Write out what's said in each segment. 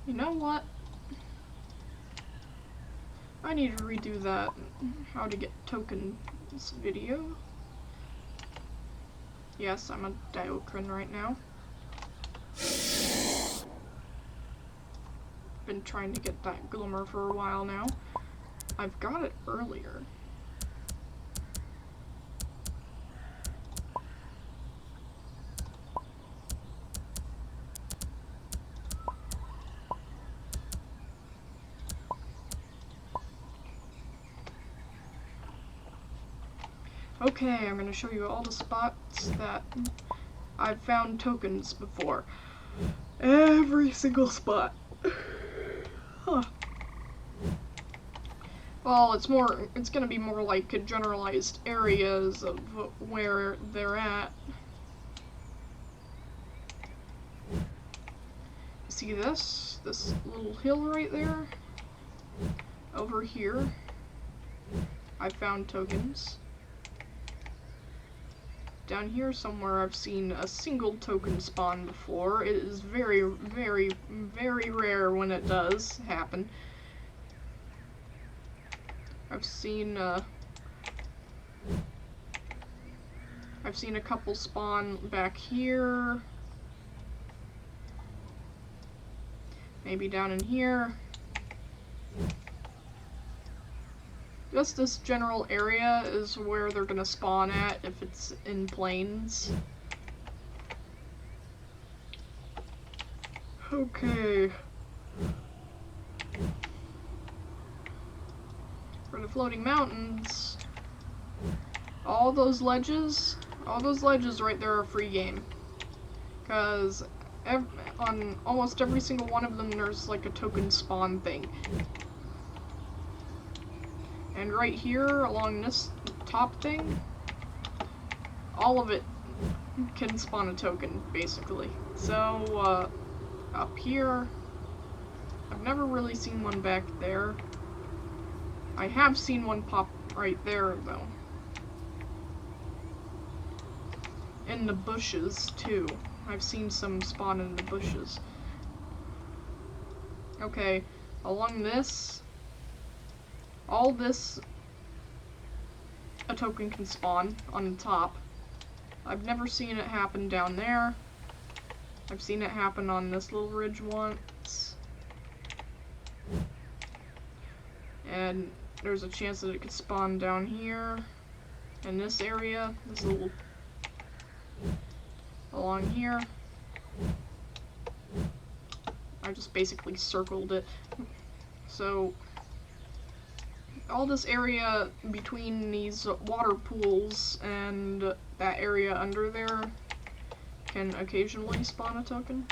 You know what? I need to redo that how to get tokens video. Yes, I'm a diocrin right now. Been trying to get that glimmer for a while now. I've got it earlier. Okay, I'm going to show you all the spots that I've found tokens before. Every single spot. Huh. Well, it's going to be more like generalized areas of where they're at. See this little hill right there? Over here, I found tokens. Down here somewhere I've seen a single token spawn before. It is very, very, very rare when it does happen. I've seen a couple spawn back here. Maybe down in here. Just this general area is where they're gonna spawn at if it's in plains. Okay. For the floating mountains, all those ledges right there are free game. Because on almost every single one of them there's like a token spawn thing. And right here, along this top thing, all of it can spawn a token, basically. So, up here, I've never really seen one back there. I have seen one pop right there, though. In the bushes, too. I've seen some spawn in the bushes. Okay, along this, all this, a token can spawn on the top. I've never seen it happen down there. I've seen it happen on this little ridge once. And there's a chance that it could spawn down here, in this area, this little, along here. I just basically circled it. So, all this area between these water pools and that area under there can occasionally spawn a token.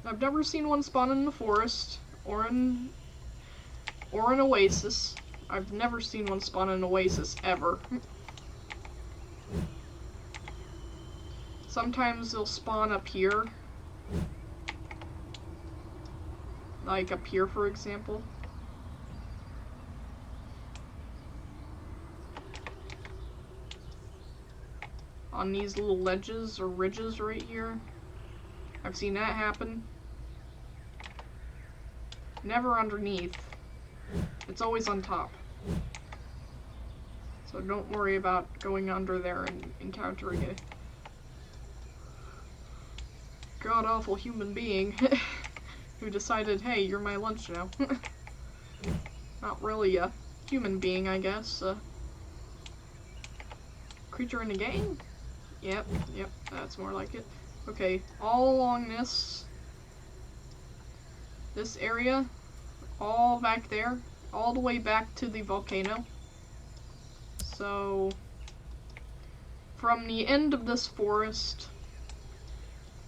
I've never seen one spawn in the forest or in an oasis. I've never seen one spawn in an oasis ever. Sometimes they'll spawn up here. Like up here, for example. On these little ledges or ridges right here. I've seen that happen. Never underneath. It's always on top. So don't worry about going under there and encountering a god-awful human being who decided, hey, you're my lunch now. Not really a human being, I guess. Creature in the game? Yep, that's more like it. Okay, all along this area, all back there, all the way back to the volcano. So, from the end of this forest,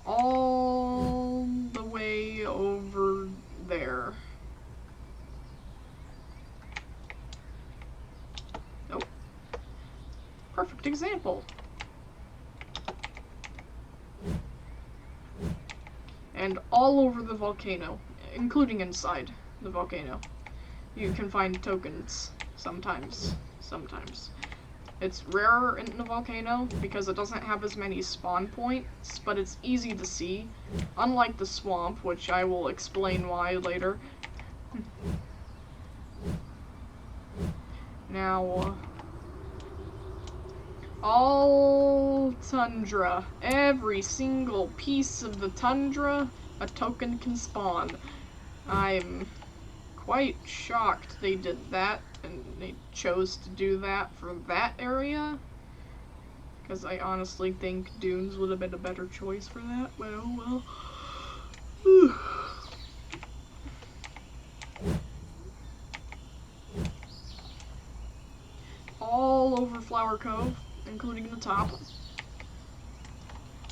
all the way over there. Nope. Perfect example. And all over the volcano, including inside the volcano, you can find tokens sometimes. It's rarer in the volcano because it doesn't have as many spawn points, but it's easy to see, unlike the swamp, which I will explain why later. Now, all tundra, every single piece of the tundra, a token can spawn. I'm quite shocked they did that, and they chose to do that for that area, because I honestly think dunes would have been a better choice for that, but oh well. All over Flower Cove, including the top.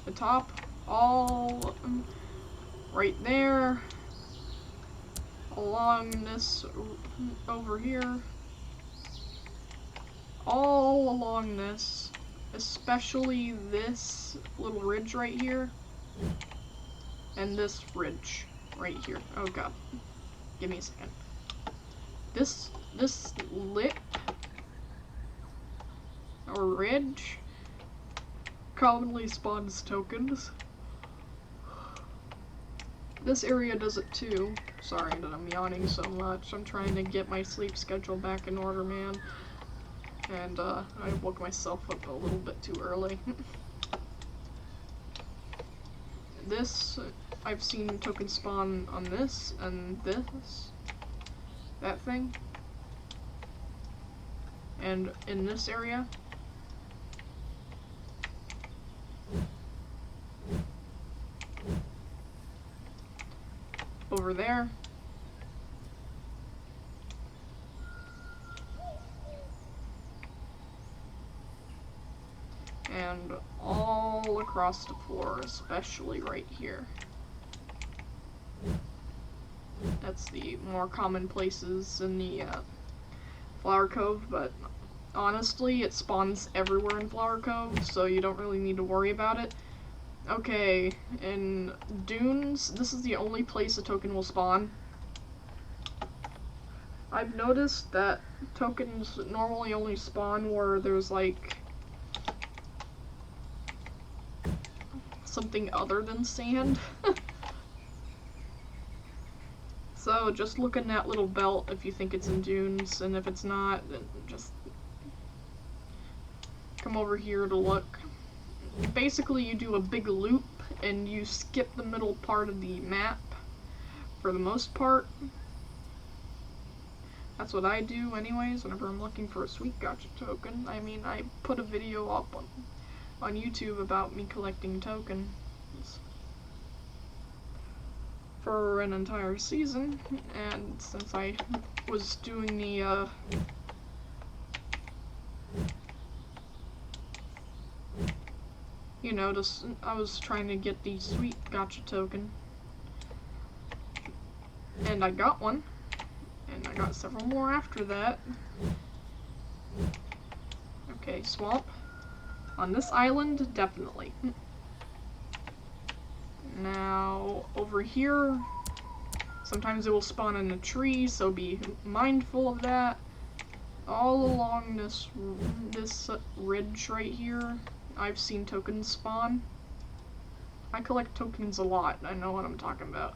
The top, all right there, along this over here, all along this, especially this little ridge right here, and this ridge right here. Oh god, give me a second. This lip or ridge commonly spawns tokens. This area does it too. Sorry that I'm yawning so much. I'm trying to get my sleep schedule back in order, man. And I woke myself up a little bit too early. This, I've seen tokens spawn on this and this. That thing. And in this area. Over there. And all across the floor, especially right here. That's the more common places in the Flower Cove, but honestly, it spawns everywhere in Flower Cove, so you don't really need to worry about it. Okay, in dunes, this is the only place a token will spawn. I've noticed that tokens normally only spawn where there's like something other than sand. So just look in that little belt if you think it's in dunes, and if it's not, then just come over here to look. Basically, you do a big loop and you skip the middle part of the map for the most part. That's what I do anyways whenever I'm looking for a sweet gotcha token. I mean, I put a video up on YouTube about me collecting tokens for an entire season, and since I was doing the you know, I was trying to get the sweet gotcha token, and I got one, and I got several more after that. Okay, swamp. On this island, definitely. Now, over here, sometimes it will spawn in a tree, so be mindful of that. All along this ridge right here, I've seen tokens spawn. I collect tokens a lot, I know what I'm talking about.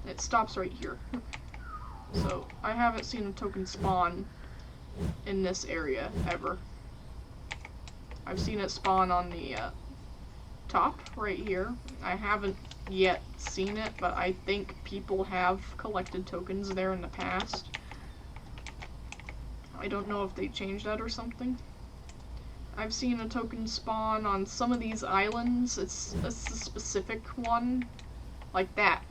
It stops right here. So, I haven't seen a token spawn in this area, ever. I've seen it spawn on the top, right here. I haven't yet seen it, but I think people have collected tokens there in the past. I don't know if they changed that or something. I've seen a token spawn on some of these islands. It's a specific one, like that.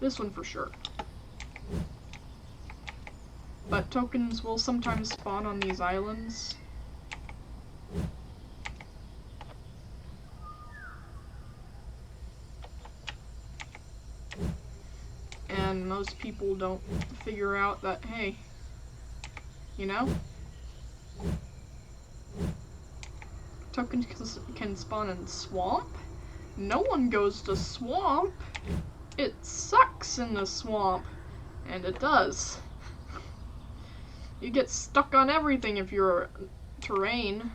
This one for sure. But tokens will sometimes spawn on these islands. And most people don't figure out that, hey, you know, tokens can spawn in swamp. No one goes to swamp. It sucks in the swamp. And it does. You get stuck on everything if you're a terrain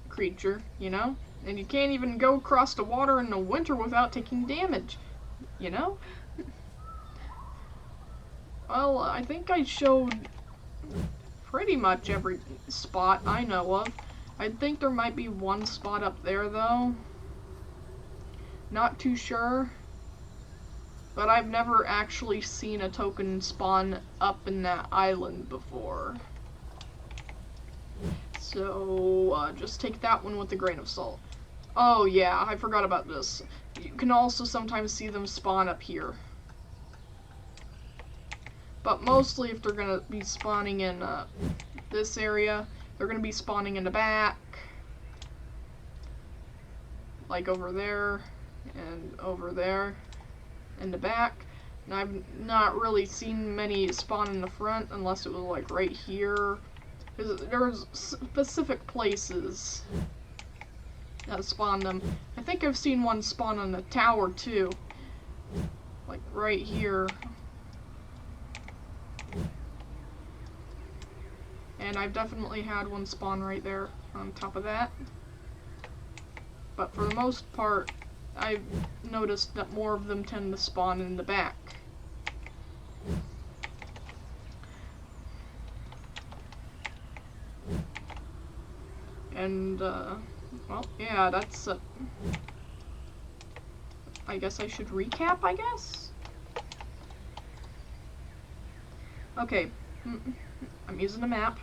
creature, you know? And you can't even go across the water in the winter without taking damage, you know? Well, I think I showed pretty much every spot I know of. I think there might be one spot up there, though. Not too sure. But I've never actually seen a token spawn up in that island before. So, just take that one with a grain of salt. Oh yeah, I forgot about this. You can also sometimes see them spawn up here. But mostly if they're gonna be spawning in this area, they're gonna be spawning in the back. Like over there, and over there, in the back. And I've not really seen many spawn in the front, unless it was like right here. There's specific places that spawn them. I think I've seen one spawn on the tower too. Like right here. And I've definitely had one spawn right there on top of that. But for the most part, I've noticed that more of them tend to spawn in the back. And, well, yeah, that's, I guess I should recap, I guess? Okay, I'm using the map.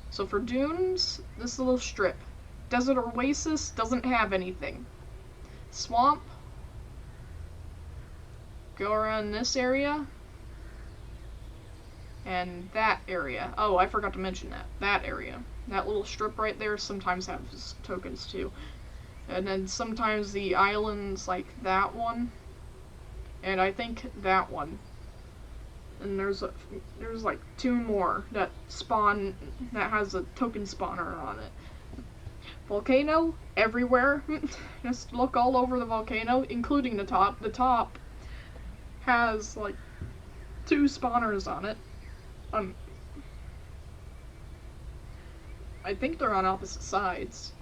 So for dunes, this little strip. Desert Oasis doesn't have anything. Swamp, go around this area, and that area. Oh, I forgot to mention that. That area. That little strip right there sometimes has tokens too. And then sometimes the islands like that one, and I think that one. And there's like two more that spawn, that has a token spawner on it. Volcano, everywhere. Just look all over the volcano, including the top. The top has like 2 spawners on it. I think they're on opposite sides.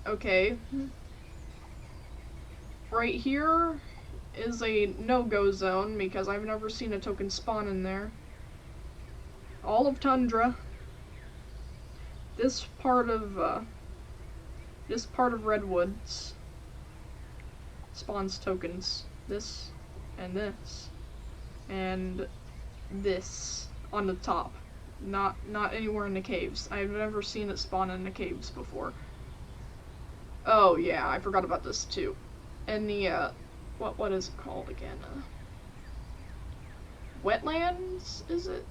Okay. Right here is a no-go zone because I've never seen a token spawn in there. All of Tundra. This part of Redwoods spawns tokens. This and this and this on the top. Not anywhere in the caves. I've never seen it spawn in the caves before. Oh yeah, I forgot about this too. And the what is it called again? Wetlands, is it?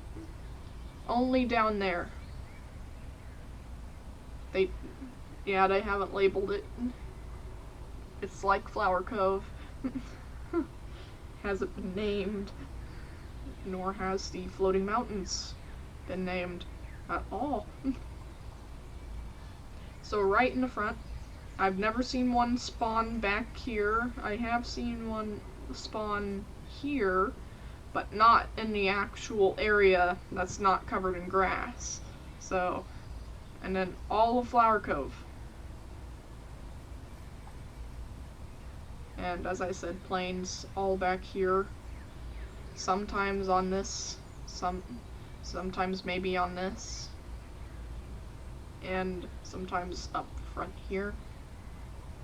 Only down there. They haven't labeled it. It's like Flower Cove. Hasn't been named. Nor has the Floating Mountains been named at all. So right in the front, I've never seen one spawn back here. I have seen one spawn here, but not in the actual area that's not covered in grass. So, and then all of Flower Cove. And as I said, plains all back here. Sometimes on this, sometimes maybe on this. And sometimes up front here.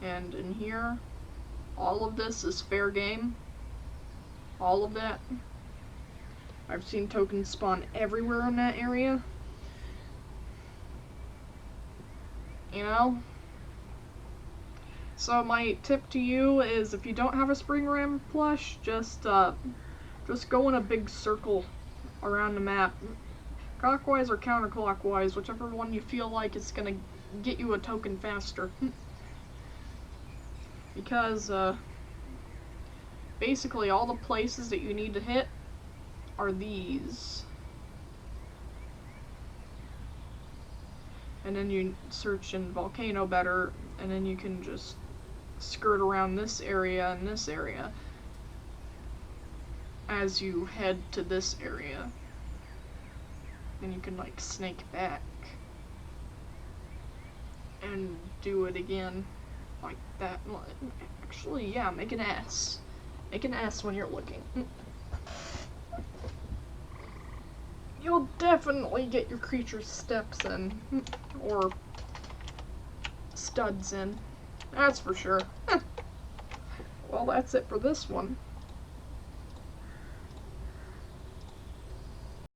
And in here, all of this is fair game. All of that. I've seen tokens spawn everywhere in that area. You know? So my tip to you is if you don't have a spring ram plush, just go in a big circle around the map. Clockwise or counterclockwise, whichever one you feel like is gonna get you a token faster. Because basically all the places that you need to hit are these. And then you search in Volcano better, and then you can just skirt around this area and this area as you head to this area. then you can like snake back and do it again like that. Actually, yeah, make an S. Make an S when you're looking. You'll definitely get your creature's steps in, or studs in. That's for sure. Well, that's it for this one.